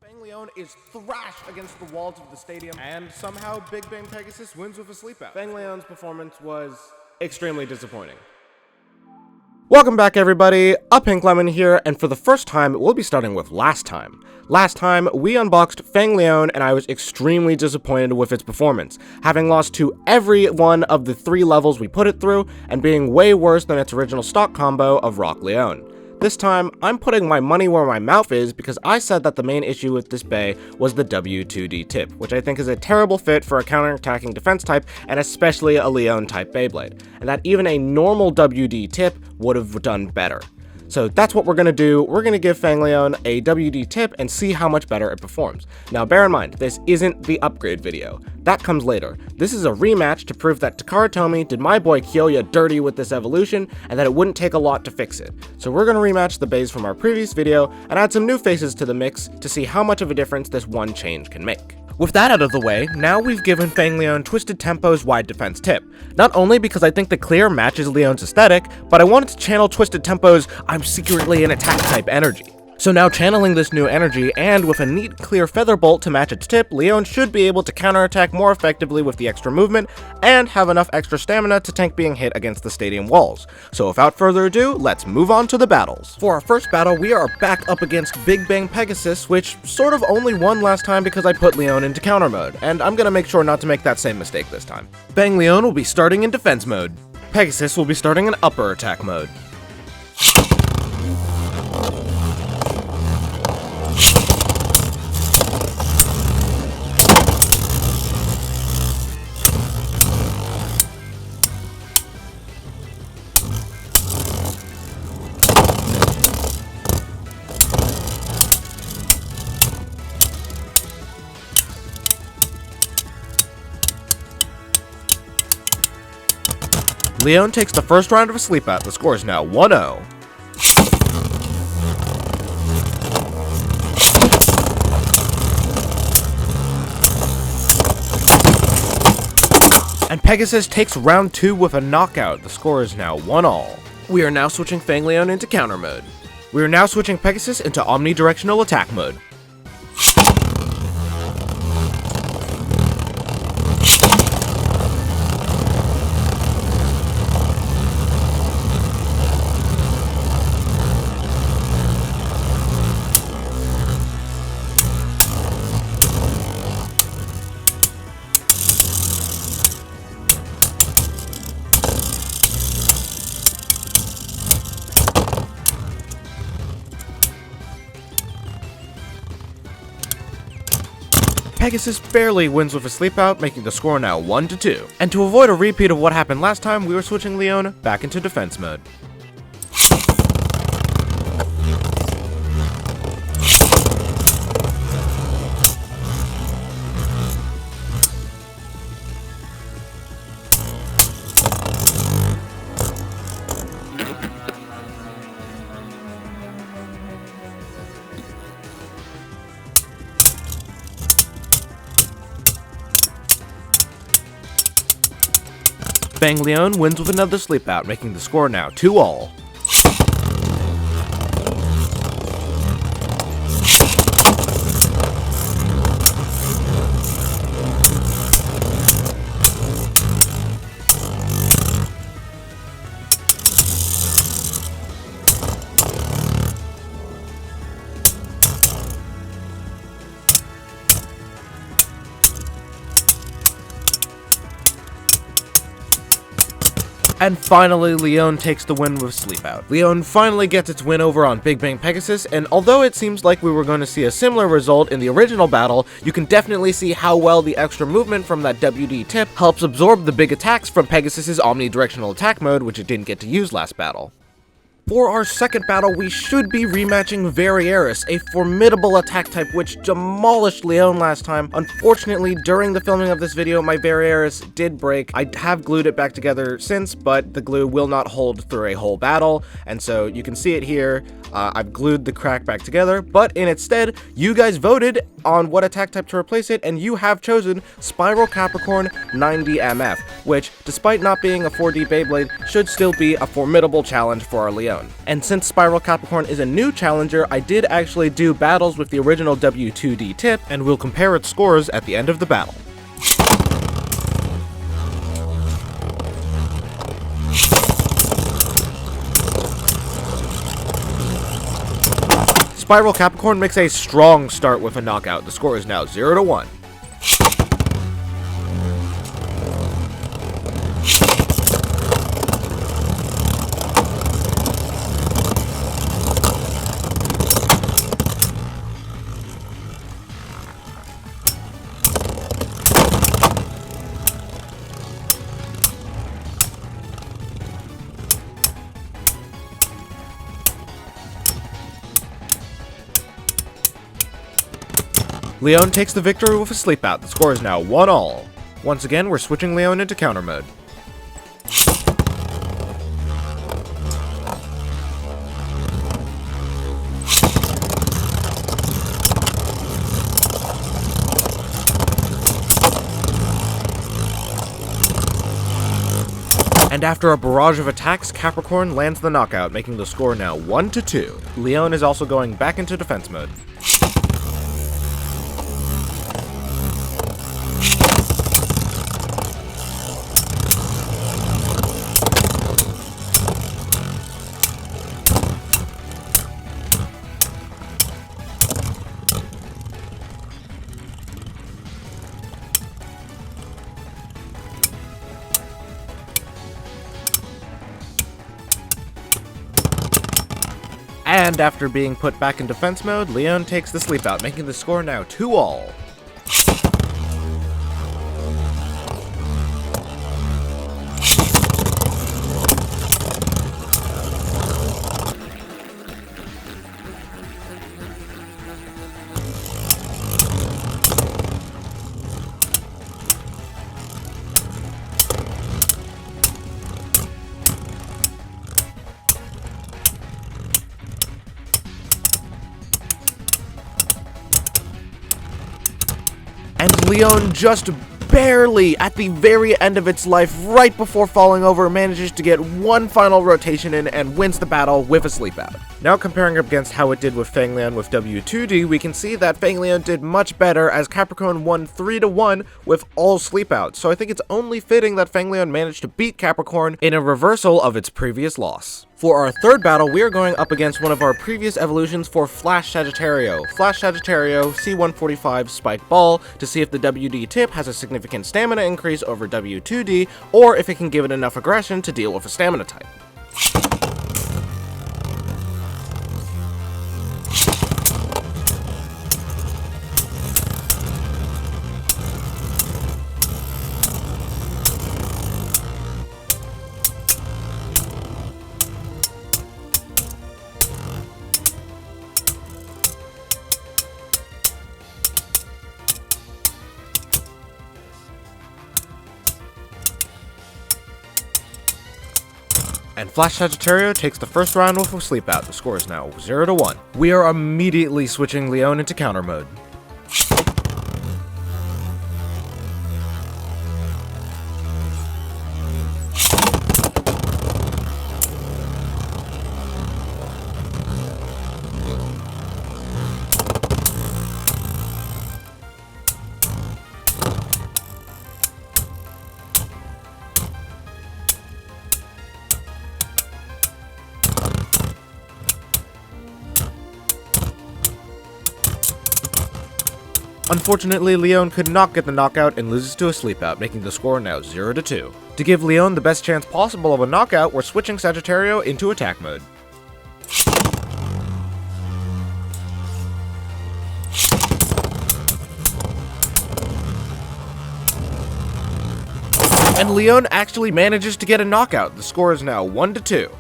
Fang Leone is thrashed against the walls of the stadium, and somehow Big Bang Pegasus wins with a sleep out. Fang Leone's performance was extremely disappointing. Welcome back, everybody. Pink Lemon here, and for the first time, we'll be starting with last time. Last time, we unboxed Fang Leone, and I was extremely disappointed with its performance, having lost to every one of the 3 levels we put it through, and being way worse than its original stock combo of Rock Leone. This time, I'm putting my money where my mouth is because I said that the main issue with this Bey was the W2D tip, which I think is a terrible fit for a counterattacking defense type, and especially a Leone type Beyblade, and that even a normal WD tip would have done better. So that's what we're going to do. We're going to give Fang Leone a WD tip and see how much better it performs. Now bear in mind, this isn't the upgrade video. That comes later. This is a rematch to prove that Takara Tomy did my boy Kyoya dirty with this evolution, and that it wouldn't take a lot to fix it. So we're going to rematch the Beys from our previous video, and add some new faces to the mix to see how much of a difference this one change can make. With that out of the way, now we've given Fang Leone Twisted Tempo's wide defense tip. Not only because I think the clear matches Leone's aesthetic, but I wanted to channel Twisted Tempo's I'm secretly an attack type energy. So now channeling this new energy, and with a neat clear feather bolt to match its tip, Leone should be able to counterattack more effectively with the extra movement, and have enough extra stamina to tank being hit against the stadium walls. So without further ado, let's move on to the battles. For our first battle, we are back up against Big Bang Pegasus, which sort of only won last time because I put Leone into counter mode, and I'm gonna make sure not to make that same mistake this time. Fang Leone will be starting in defense mode. Pegasus will be starting in upper attack mode. Leone takes the first round of a sleep out. The score is now 1-0. And Pegasus takes round 2 with a knockout. The score is now 1-1. We are now switching Fang Leone into counter mode. We are now switching Pegasus into omnidirectional attack mode. Pegasus barely wins with a sleep out, making the score now 1-2. And to avoid a repeat of what happened last time, we were switching Leone back into defense mode. Fang Leone wins with another sleep out, making the score now 2-2. And finally, Leone takes the win with Sleep Out. Leone finally gets its win over on Big Bang Pegasus, and although it seems like we were going to see a similar result in the original battle, you can definitely see how well the extra movement from that WD tip helps absorb the big attacks from Pegasus's omnidirectional attack mode, which it didn't get to use last battle. For our second battle, we should be rematching Varieris, a formidable attack type which demolished Leone last time. Unfortunately, during the filming of this video, my Varieris did break. I have glued it back together since, but the glue will not hold through a whole battle, and so you can see it here. I've glued the crack back together, but in its stead, you guys voted on what attack type to replace it, and you have chosen Spiral Capricorn 90MF, which, despite not being a 4D Beyblade, should still be a formidable challenge for our Leone. And since Spiral Capricorn is a new challenger, I did actually do battles with the original W2D tip, and we'll compare its scores at the end of the battle. Spiral Capricorn makes a strong start with a knockout. The score is now 0-1. Leone takes the victory with a sleep out. The score is now 1-all. Once again, we're switching Leone into counter mode. And after a barrage of attacks, Capricorn lands the knockout, making the score now 1-2. Leone is also going back into defense mode. And after being put back in defense mode, Leone takes the sleep out, making the score now 2-all. And Leone just barely, at the very end of its life, right before falling over, manages to get one final rotation in and wins the battle with a sleep out. Now comparing up against how it did with Fang Leone with W2D, we can see that Fang Leone did much better as Capricorn won 3-1 with all sleep outs, so I think it's only fitting that Fang Leone managed to beat Capricorn in a reversal of its previous loss. For our third battle, we are going up against one of our previous evolutions for Flash Sagittario. Flash Sagittario, C145 Spike Ball, to see if the WD tip has a significant stamina increase over W2D, or if it can give it enough aggression to deal with a stamina type. And Flash Sagittario takes the first round with a sleep out. The score is now 0-1. We are immediately switching Leone into counter mode. Unfortunately, Leone could not get the knockout and loses to a sleep out, making the score now 0-2. To give Leone the best chance possible of a knockout, we're switching Sagittario into attack mode. And Leone actually manages to get a knockout. The score is now 1-2.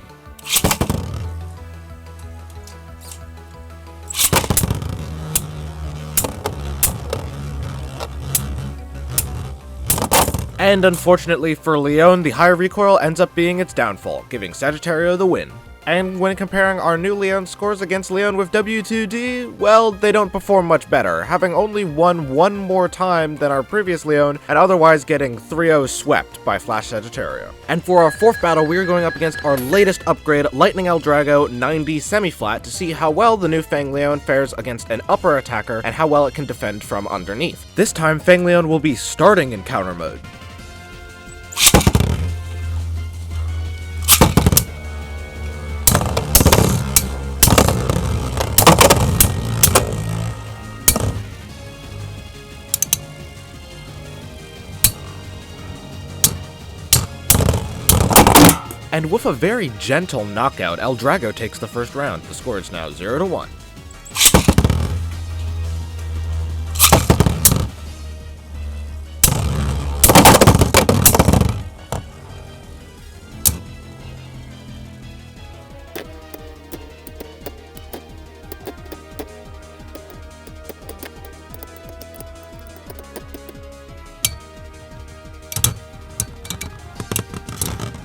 And unfortunately for Leone, the higher recoil ends up being its downfall, giving Sagittario the win. And when comparing our new Leone scores against Leone with W2D, well, they don't perform much better, having only won one more time than our previous Leone, and otherwise getting 3-0 swept by Flash Sagittario. And for our fourth battle, we are going up against our latest upgrade, Lightning L-Drago 90 semi-flat, to see how well the new Fang Leone fares against an upper attacker, and how well it can defend from underneath. This time, Fang Leone will be starting in counter mode. And with a very gentle knockout, L-Drago takes the first round. The score is now 0-1.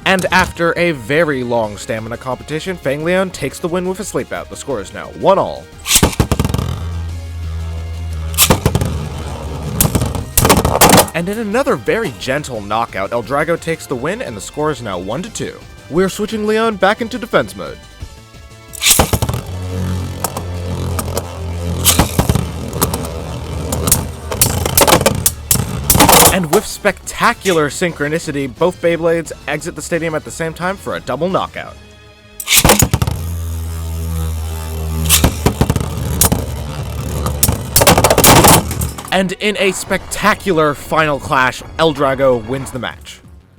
And after a very long stamina competition, Fang Leone takes the win with a sleep out. The score is now 1-all. And in another very gentle knockout, L-Drago takes the win and the score is now 1-2. We're switching Leone back into defense mode. And with spectacular synchronicity, both Beyblades exit the stadium at the same time for a double knockout. And in a spectacular final clash, L-Drago wins the match.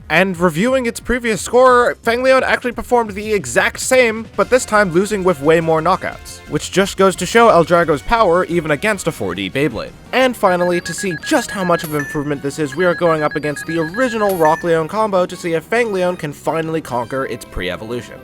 And reviewing its previous score, Fang Leone actually performed the exact same, but this time losing with way more knockouts, which just goes to show L-Drago's power even against a 4D Beyblade. And finally, to see just how much of an improvement this is, we are going up against the original Rock Leone combo to see if Fang Leone can finally conquer its pre-evolution.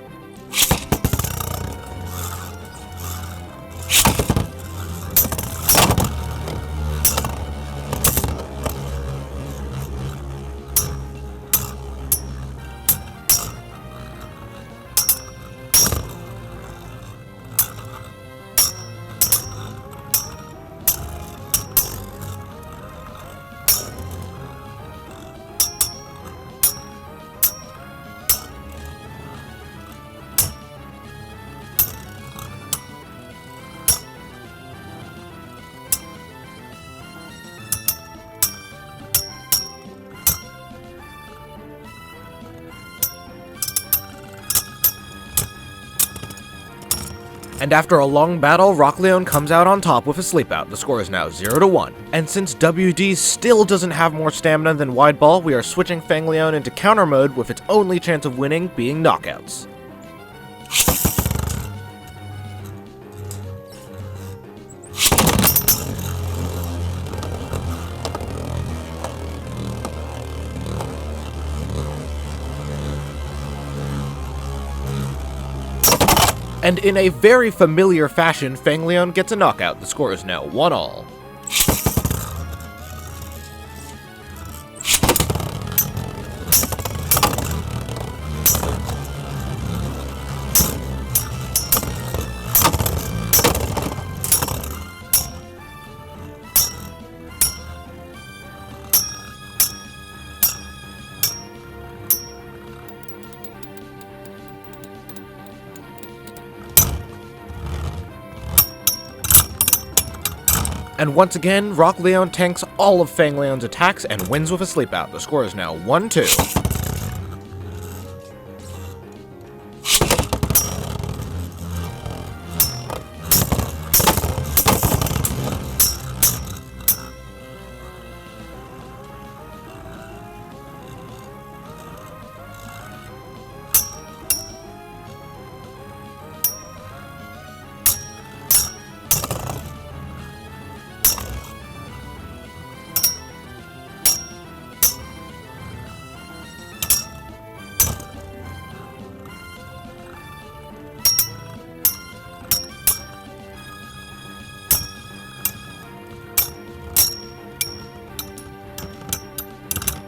And after a long battle, Rock Leone comes out on top with a sleep out. The score is now 0-1. And since WD still doesn't have more stamina than Wide Ball, we are switching Fang Leone into counter mode with its only chance of winning being knockouts. And in a very familiar fashion, Fang Leone gets a knockout. The score is now 1-all. And once again, Rock Leone tanks all of Fang Leone's attacks and wins with a sleep out. The score is now 1-2.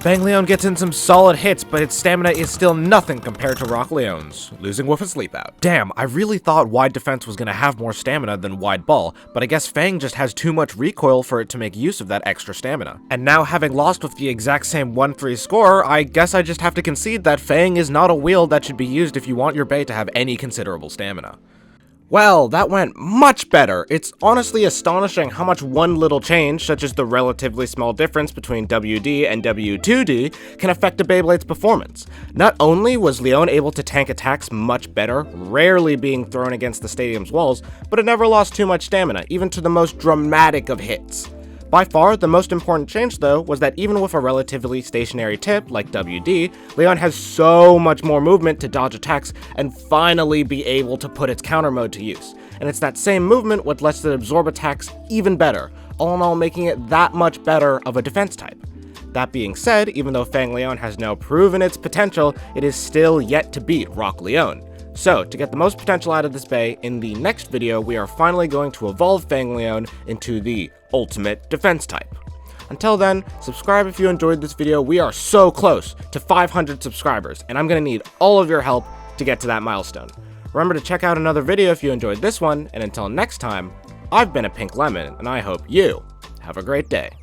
Fang Leone gets in some solid hits, but its stamina is still nothing compared to Rock Leone's, losing with a sleep out. Damn, I really thought wide defense was gonna have more stamina than wide ball, but I guess Fang just has too much recoil for it to make use of that extra stamina. And now having lost with the exact same 1-3 score, I guess I just have to concede that Fang is not a wield that should be used if you want your Bey to have any considerable stamina. Well, that went much better. It's honestly astonishing how much one little change, such as the relatively small difference between WD and W2D, can affect a Beyblade's performance. Not only was Leone able to tank attacks much better, rarely being thrown against the stadium's walls, but it never lost too much stamina, even to the most dramatic of hits. By far, the most important change, though, was that even with a relatively stationary tip, like WD, Leone has so much more movement to dodge attacks and finally be able to put its counter mode to use. And it's that same movement which lets it absorb attacks even better, all in all making it that much better of a defense type. That being said, even though Fang Leone has now proven its potential, it is still yet to beat Rock Leone. So, to get the most potential out of this Bey, in the next video we are finally going to evolve Fang Leone into the ultimate defense type. Until then, subscribe if you enjoyed this video. We are so close to 500 subscribers, and I'm going to need all of your help to get to that milestone. Remember to check out another video if you enjoyed this one, and until next time, I've been a Pink Lemon, and I hope you have a great day.